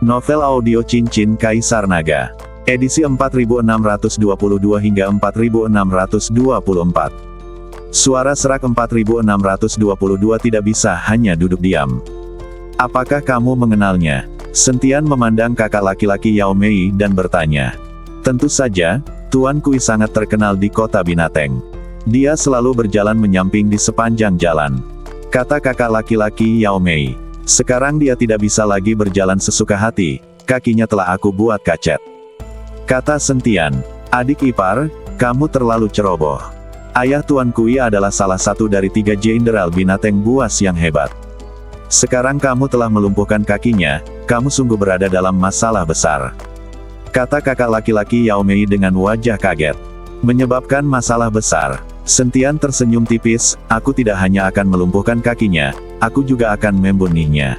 Novel audio Cincin Kaisar Naga. Edisi 4622 hingga 4624. Suara serak 4622 tidak bisa hanya duduk diam. Apakah kamu mengenalnya? Sentian memandang kakak laki-laki Yao Mei dan bertanya. Tentu saja, Tuan Kui sangat terkenal di kota Binateng. Dia selalu berjalan menyamping di sepanjang jalan. Kata kakak laki-laki Yao Mei. Sekarang dia tidak bisa lagi berjalan sesuka hati, kakinya telah aku buat kacat. Kata Sentian, adik ipar, kamu terlalu ceroboh. Ayah Tuan Kui adalah salah satu dari 3 jenderal Binateng buas yang hebat. Sekarang kamu telah melumpuhkan kakinya, kamu sungguh berada dalam masalah besar. Kata kakak laki-laki Yao Mei dengan wajah kaget. Menyebabkan masalah besar. Sentian tersenyum tipis, aku tidak hanya akan melumpuhkan kakinya, aku juga akan membunuhnya.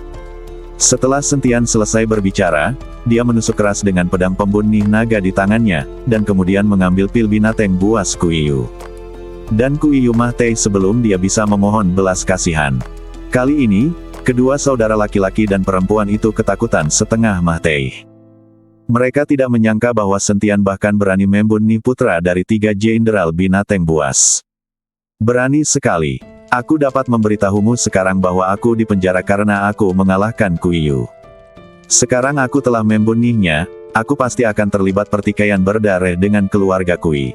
Setelah Sentian selesai berbicara, dia menusuk keras dengan pedang pembunuh naga di tangannya, dan kemudian mengambil pil binateng buas Kuiyu. Dan Kuiyu mati sebelum dia bisa memohon belas kasihan. Kali ini, kedua saudara laki-laki dan perempuan itu ketakutan setengah mati. Mereka tidak menyangka bahwa Sentian bahkan berani membunuh putra dari 3 jenderal binateng buas. Berani sekali. Aku dapat memberitahumu sekarang bahwa aku dipenjara karena aku mengalahkan Kuiyu. Sekarang aku telah membunuhnya, aku pasti akan terlibat pertikaian berdarah dengan keluarga Kui.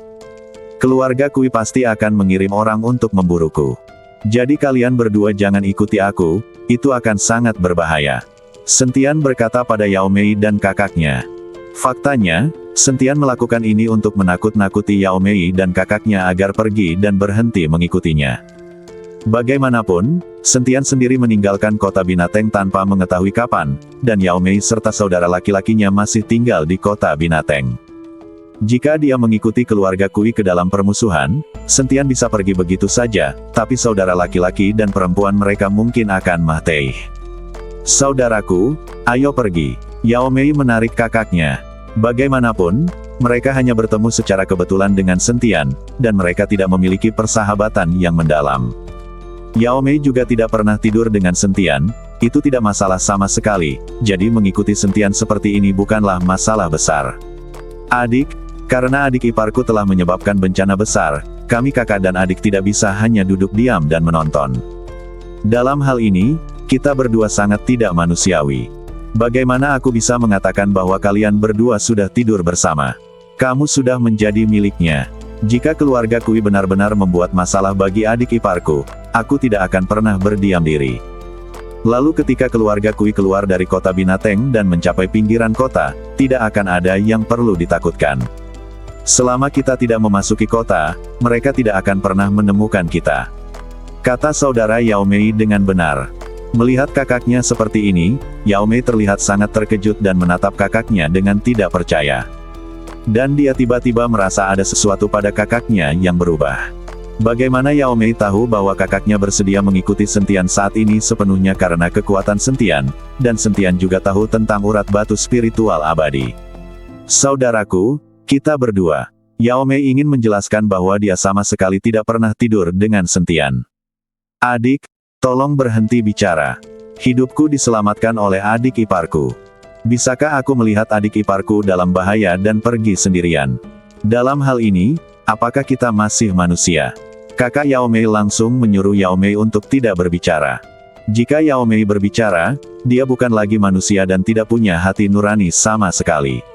Keluarga Kui pasti akan mengirim orang untuk memburuku. Jadi kalian berdua jangan ikuti aku, itu akan sangat berbahaya. Sentian berkata pada Yao Mei dan kakaknya. Faktanya, Sentian melakukan ini untuk menakut-nakuti Yao Mei dan kakaknya agar pergi dan berhenti mengikutinya. Bagaimanapun, Sentian sendiri meninggalkan kota Binateng tanpa mengetahui kapan, dan Yao Mei serta saudara laki-lakinya masih tinggal di kota Binateng. Jika dia mengikuti keluarga Kui ke dalam permusuhan, Sentian bisa pergi begitu saja, tapi saudara laki-laki dan perempuan mereka mungkin akan mati. Saudaraku, ayo pergi. Yao Mei menarik kakaknya. Bagaimanapun, mereka hanya bertemu secara kebetulan dengan Sentian, dan mereka tidak memiliki persahabatan yang mendalam. Yao Mei juga tidak pernah tidur dengan Sentian, itu tidak masalah sama sekali, jadi mengikuti Sentian seperti ini bukanlah masalah besar. Adik, karena adik iparku telah menyebabkan bencana besar, kami kakak dan adik tidak bisa hanya duduk diam dan menonton. Dalam hal ini, kita berdua sangat tidak manusiawi. Bagaimana aku bisa mengatakan bahwa kalian berdua sudah tidur bersama? Kamu sudah menjadi miliknya. Jika keluarga Kui benar-benar membuat masalah bagi adik iparku, aku tidak akan pernah berdiam diri. Lalu ketika keluarga Kui keluar dari kota Binateng dan mencapai pinggiran kota, tidak akan ada yang perlu ditakutkan. Selama kita tidak memasuki kota, mereka tidak akan pernah menemukan kita. Kata saudara Yao Mei dengan benar. Melihat kakaknya seperti ini, Yao Mei terlihat sangat terkejut dan menatap kakaknya dengan tidak percaya. Dan dia tiba-tiba merasa ada sesuatu pada kakaknya yang berubah. Bagaimana Yao Mei tahu bahwa kakaknya bersedia mengikuti Sentian saat ini sepenuhnya karena kekuatan Sentian, dan Sentian juga tahu tentang urat batu spiritual abadi. Saudaraku, kita berdua. Yao Mei ingin menjelaskan bahwa dia sama sekali tidak pernah tidur dengan Sentian. Adik, tolong berhenti bicara. Hidupku diselamatkan oleh adik iparku. Bisakah aku melihat adik iparku dalam bahaya dan pergi sendirian? Dalam hal ini, apakah kita masih manusia? Kakak Yao Mei langsung menyuruh Yao Mei untuk tidak berbicara. Jika Yao Mei berbicara, dia bukan lagi manusia dan tidak punya hati nurani sama sekali.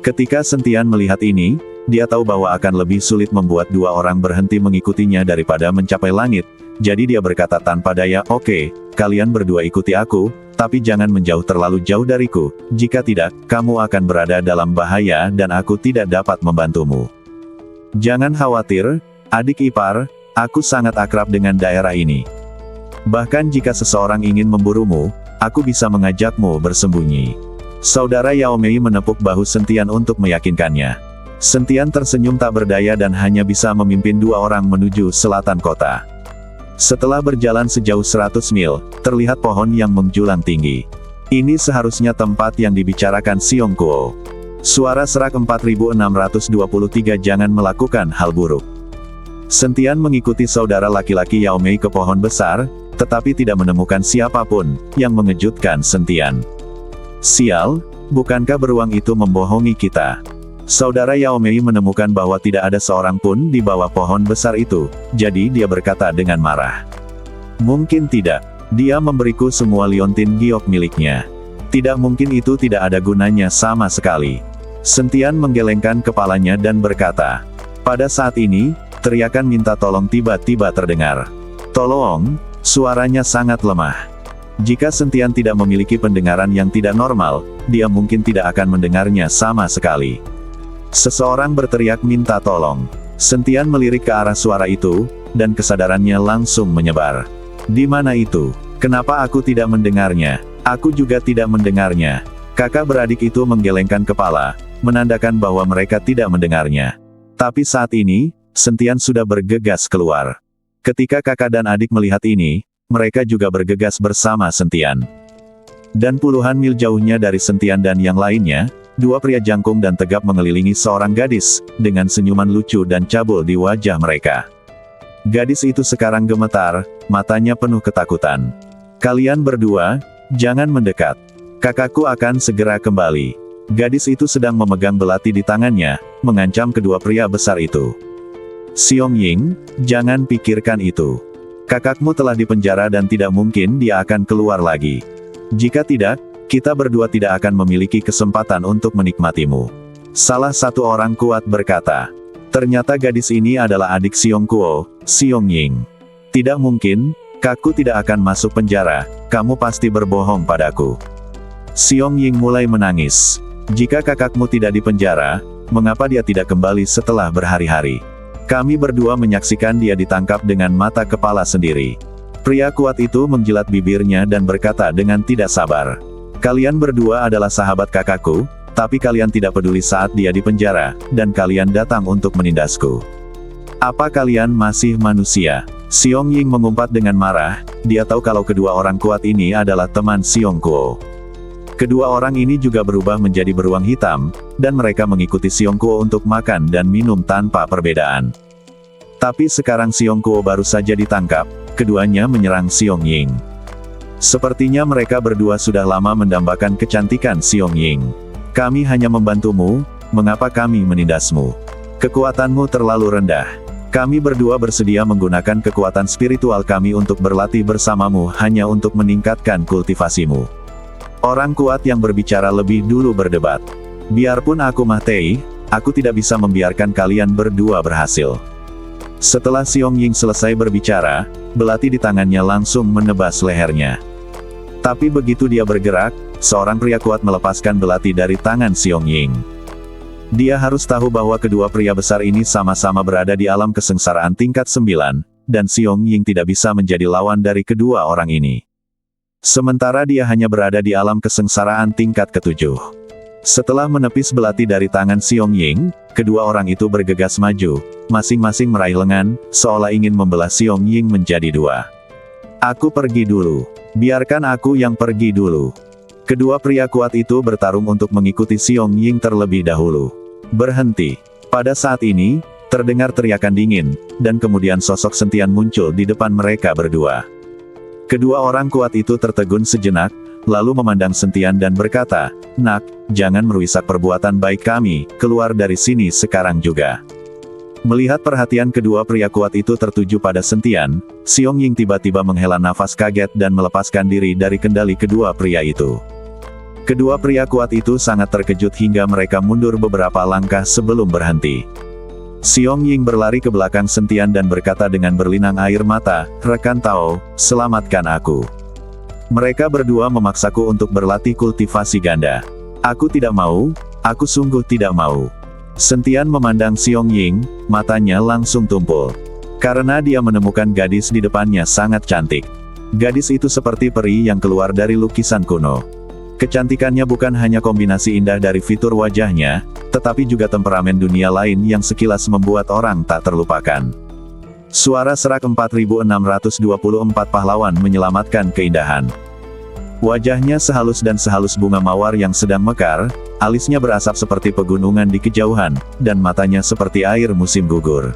Ketika Sentian melihat ini, dia tahu bahwa akan lebih sulit membuat 2 orang berhenti mengikutinya daripada mencapai langit, jadi dia berkata tanpa daya, oke, kalian berdua ikuti aku, tapi jangan menjauh terlalu jauh dariku, jika tidak, kamu akan berada dalam bahaya dan aku tidak dapat membantumu. Jangan khawatir, adik ipar, aku sangat akrab dengan daerah ini. Bahkan jika seseorang ingin memburumu, aku bisa mengajakmu bersembunyi. Saudara Yao Mei menepuk bahu Sentian untuk meyakinkannya. Sentian tersenyum tak berdaya dan hanya bisa memimpin 2 orang menuju selatan kota. Setelah berjalan sejauh 100 mil, terlihat pohon yang menjulang tinggi. Ini seharusnya tempat yang dibicarakan Siong Kuo. Suara serak 4623 jangan melakukan hal buruk. Sentian mengikuti saudara laki-laki Yao Mei ke pohon besar, tetapi tidak menemukan siapapun, yang mengejutkan Sentian. Sial, bukankah beruang itu membohongi kita? Saudara Yao Mei menemukan bahwa tidak ada seorang pun di bawah pohon besar itu, jadi dia berkata dengan marah. Mungkin tidak. Dia memberiku semua liontin giok miliknya. Tidak mungkin, itu tidak ada gunanya sama sekali. Sentian menggelengkan kepalanya dan berkata. Pada saat ini, teriakan minta tolong tiba-tiba terdengar. Tolong, suaranya sangat lemah. Jika Sentian tidak memiliki pendengaran yang tidak normal, dia mungkin tidak akan mendengarnya sama sekali. Seseorang berteriak minta tolong. Sentian melirik ke arah suara itu, dan kesadarannya langsung menyebar. Di mana itu? Kenapa aku tidak mendengarnya? Aku juga tidak mendengarnya. Kakak beradik itu menggelengkan kepala, menandakan bahwa mereka tidak mendengarnya. Tapi saat ini, Sentian sudah bergegas keluar. Ketika kakak dan adik melihat ini, mereka juga bergegas bersama Sentian. Dan puluhan mil jauhnya dari Sentian dan yang lainnya, dua pria jangkung dan tegap mengelilingi seorang gadis, dengan senyuman lucu dan cabul di wajah mereka. Gadis itu sekarang gemetar, matanya penuh ketakutan. Kalian berdua, jangan mendekat. Kakakku akan segera kembali. Gadis itu sedang memegang belati di tangannya, mengancam kedua pria besar itu. Xiong Ying, jangan pikirkan itu. Kakakmu telah dipenjara dan tidak mungkin dia akan keluar lagi. Jika tidak, kita berdua tidak akan memiliki kesempatan untuk menikmatimu. Salah satu orang kuat berkata. Ternyata gadis ini adalah adik Xiong Kuo, Xiong Ying. Tidak mungkin, kakku tidak akan masuk penjara, kamu pasti berbohong padaku. Xiong Ying mulai menangis. Jika kakakmu tidak dipenjara, mengapa dia tidak kembali setelah berhari-hari? Kami berdua menyaksikan dia ditangkap dengan mata kepala sendiri. Pria kuat itu menjilat bibirnya dan berkata dengan tidak sabar. Kalian berdua adalah sahabat kakakku, tapi kalian tidak peduli saat dia dipenjara, dan kalian datang untuk menindasku. Apa kalian masih manusia? Xiong Ying mengumpat dengan marah, dia tahu kalau kedua orang kuat ini adalah teman Xiong Kuo. Kedua orang ini juga berubah menjadi beruang hitam, dan mereka mengikuti Xiong Kuo untuk makan dan minum tanpa perbedaan. Tapi sekarang Xiong Kuo baru saja ditangkap, keduanya menyerang Xiong Ying. Sepertinya mereka berdua sudah lama mendambakan kecantikan Xiong Ying. Kami hanya membantumu, mengapa kami menindasmu? Kekuatanmu terlalu rendah. Kami berdua bersedia menggunakan kekuatan spiritual kami untuk berlatih bersamamu hanya untuk meningkatkan kultivasimu. Orang kuat yang berbicara lebih dulu berdebat. Biarpun aku Mah Tei, aku tidak bisa membiarkan kalian berdua berhasil. Setelah Xiong Ying selesai berbicara, belati di tangannya langsung menebas lehernya. Tapi begitu dia bergerak, seorang pria kuat melepaskan belati dari tangan Xiong Ying. Dia harus tahu bahwa kedua pria besar ini sama-sama berada di alam kesengsaraan tingkat 9, dan Xiong Ying tidak bisa menjadi lawan dari kedua orang ini. Sementara dia hanya berada di alam kesengsaraan tingkat ke-7. Setelah menepis belati dari tangan Xiong Ying, kedua orang itu bergegas maju, masing-masing meraih lengan, seolah ingin membelah Xiong Ying menjadi dua. Aku pergi dulu. Biarkan aku yang pergi dulu. Kedua pria kuat itu bertarung untuk mengikuti Xiong Ying terlebih dahulu. Berhenti. Pada saat ini, terdengar teriakan dingin, dan kemudian sosok Sentian muncul di depan mereka berdua. Kedua orang kuat itu tertegun sejenak, lalu memandang Sentian dan berkata, "Nak, jangan merusak perbuatan baik kami, keluar dari sini sekarang juga." Melihat perhatian kedua pria kuat itu tertuju pada Sentian, Xiong Ying tiba-tiba menghela nafas kaget dan melepaskan diri dari kendali kedua pria itu. Kedua pria kuat itu sangat terkejut hingga mereka mundur beberapa langkah sebelum berhenti. Xiong Ying berlari ke belakang Sentian dan berkata dengan berlinang air mata, "Rekan Tao, selamatkan aku." Mereka berdua memaksaku untuk berlatih kultivasi ganda. Aku tidak mau, aku sungguh tidak mau. Sentian memandang Xiong Ying, matanya langsung tumpul. Karena dia menemukan gadis di depannya sangat cantik. Gadis itu seperti peri yang keluar dari lukisan kuno. Kecantikannya bukan hanya kombinasi indah dari fitur wajahnya, tetapi juga temperamen dunia lain yang sekilas membuat orang tak terlupakan. Suara serak 4624 pahlawan menyelamatkan keindahan. Wajahnya sehalus dan sehalus bunga mawar yang sedang mekar, alisnya berasap seperti pegunungan di kejauhan, dan matanya seperti air musim gugur.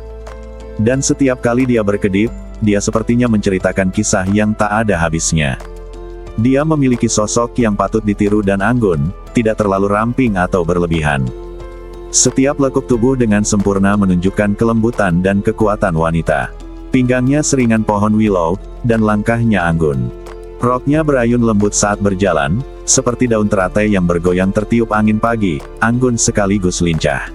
Dan setiap kali dia berkedip, dia sepertinya menceritakan kisah yang tak ada habisnya. Dia memiliki sosok yang patut ditiru dan anggun, tidak terlalu ramping atau berlebihan. Setiap lekuk tubuh dengan sempurna menunjukkan kelembutan dan kekuatan wanita. Pinggangnya seringan pohon willow, dan langkahnya anggun. Roknya berayun lembut saat berjalan, seperti daun teratai yang bergoyang tertiup angin pagi, anggun sekaligus lincah.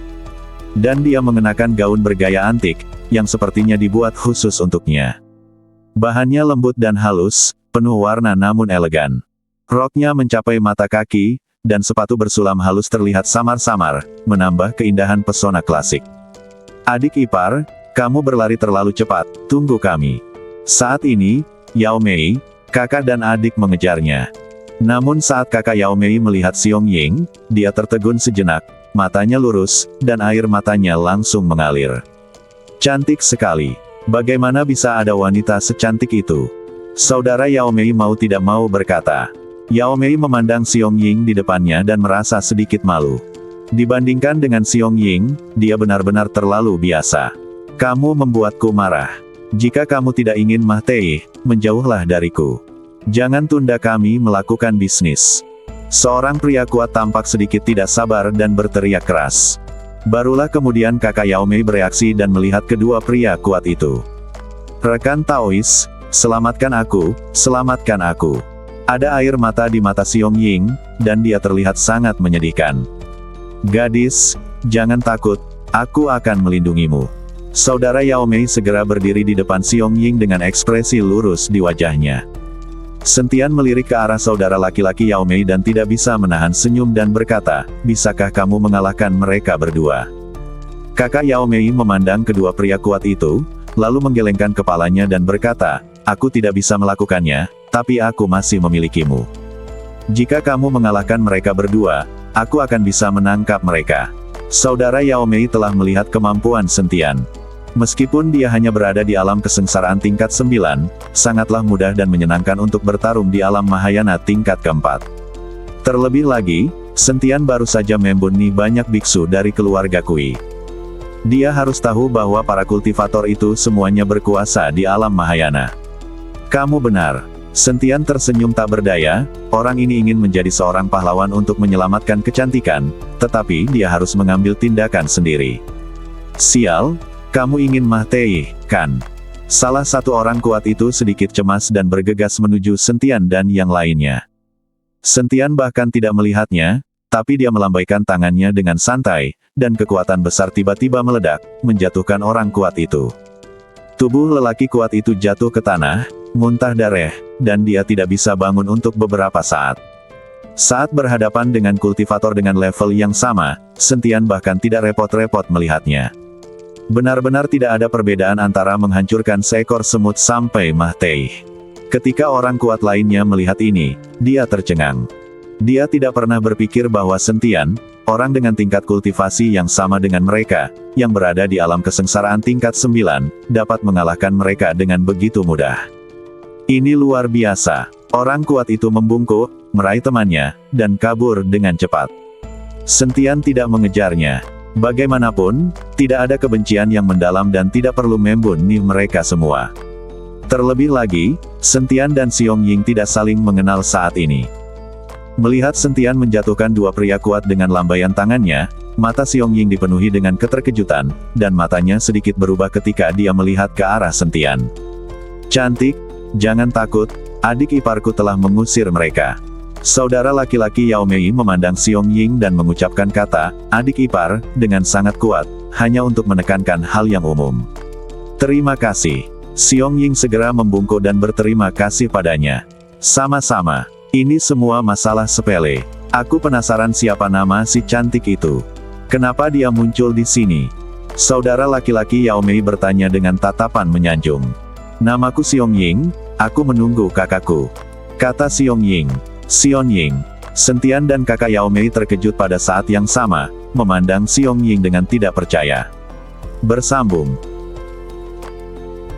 Dan dia mengenakan gaun bergaya antik, yang sepertinya dibuat khusus untuknya. Bahannya lembut dan halus, penuh warna namun elegan. Roknya mencapai mata kaki, dan sepatu bersulam halus terlihat samar-samar, menambah keindahan pesona klasik. Adik ipar, kamu berlari terlalu cepat, tunggu kami. Saat ini, Yao Mei, kakak dan adik mengejarnya. Namun saat kakak Yao Mei melihat Xiong Ying, dia tertegun sejenak, matanya lurus, dan air matanya langsung mengalir. Cantik sekali. Bagaimana bisa ada wanita secantik itu? Saudara Yao Mei mau tidak mau berkata. Yao Mei memandang Xiong Ying di depannya dan merasa sedikit malu. Dibandingkan dengan Xiong Ying, dia benar-benar terlalu biasa. Kamu membuatku marah. Jika kamu tidak ingin Mah Tei, menjauhlah dariku. Jangan tunda kami melakukan bisnis. Seorang pria kuat tampak sedikit tidak sabar dan berteriak keras. Barulah kemudian kakak Yao Mei bereaksi dan melihat kedua pria kuat itu. Rekan Taois, selamatkan aku, selamatkan aku. Ada air mata di mata Xiong Ying, dan dia terlihat sangat menyedihkan. Gadis, jangan takut, aku akan melindungimu. Saudara Yao Mei segera berdiri di depan Xiong Ying dengan ekspresi lurus di wajahnya. Sentian melirik ke arah saudara laki-laki Yao Mei dan tidak bisa menahan senyum dan berkata, bisakah kamu mengalahkan mereka berdua? Kakak Yao Mei memandang kedua pria kuat itu, lalu menggelengkan kepalanya dan berkata, aku tidak bisa melakukannya, tapi aku masih memilikimu. Jika kamu mengalahkan mereka berdua, aku akan bisa menangkap mereka. Saudara Yao Mei telah melihat kemampuan Sentian. Meskipun dia hanya berada di alam kesengsaraan tingkat 9, sangatlah mudah dan menyenangkan untuk bertarung di alam Mahayana tingkat keempat. Terlebih lagi, Sentian baru saja membuni banyak biksu dari keluarga Kui. Dia harus tahu bahwa para kultivator itu semuanya berkuasa di alam Mahayana. Kamu benar. Sentian tersenyum tak berdaya, orang ini ingin menjadi seorang pahlawan untuk menyelamatkan kecantikan, tetapi dia harus mengambil tindakan sendiri. Sial, kamu ingin Mah Tei, kan? Salah satu orang kuat itu sedikit cemas dan bergegas menuju Sentian dan yang lainnya. Sentian bahkan tidak melihatnya, tapi dia melambaikan tangannya dengan santai, dan kekuatan besar tiba-tiba meledak, menjatuhkan orang kuat itu. Tubuh lelaki kuat itu jatuh ke tanah, muntah darah, dan dia tidak bisa bangun untuk beberapa saat. Saat berhadapan dengan kultivator dengan level yang sama, Sentian bahkan tidak repot-repot melihatnya. Benar-benar tidak ada perbedaan antara menghancurkan seekor semut sampai Mah Tei. Ketika orang kuat lainnya melihat ini, dia tercengang. Dia tidak pernah berpikir bahwa Sentian, orang dengan tingkat kultivasi yang sama dengan mereka, yang berada di alam kesengsaraan tingkat 9, dapat mengalahkan mereka dengan begitu mudah. Ini luar biasa. Orang kuat itu membungkuk, meraih temannya, dan kabur dengan cepat. Sentian tidak mengejarnya. Bagaimanapun, tidak ada kebencian yang mendalam dan tidak perlu membunuh mereka semua. Terlebih lagi, Sentian dan Xiong Ying tidak saling mengenal saat ini. Melihat Sentian menjatuhkan dua pria kuat dengan lambaian tangannya, mata Xiong Ying dipenuhi dengan keterkejutan, dan matanya sedikit berubah ketika dia melihat ke arah Sentian. Cantik, jangan takut, adik iparku telah mengusir mereka. Saudara laki-laki Yao Mei memandang Xiong Ying dan mengucapkan kata, adik ipar, dengan sangat kuat, hanya untuk menekankan hal yang umum. Terima kasih. Xiong Ying segera membungkuk dan berterima kasih padanya. Sama-sama. Ini semua masalah sepele. Aku penasaran siapa nama si cantik itu. Kenapa dia muncul di sini? Saudara laki-laki Yao Mei bertanya dengan tatapan menyanjung. Namaku Xiong Ying, aku menunggu kakakku. Kata Xiong Ying. Xiong Ying, Sentian dan kakak Yao Mei terkejut pada saat yang sama, memandang Xiong Ying dengan tidak percaya. Bersambung.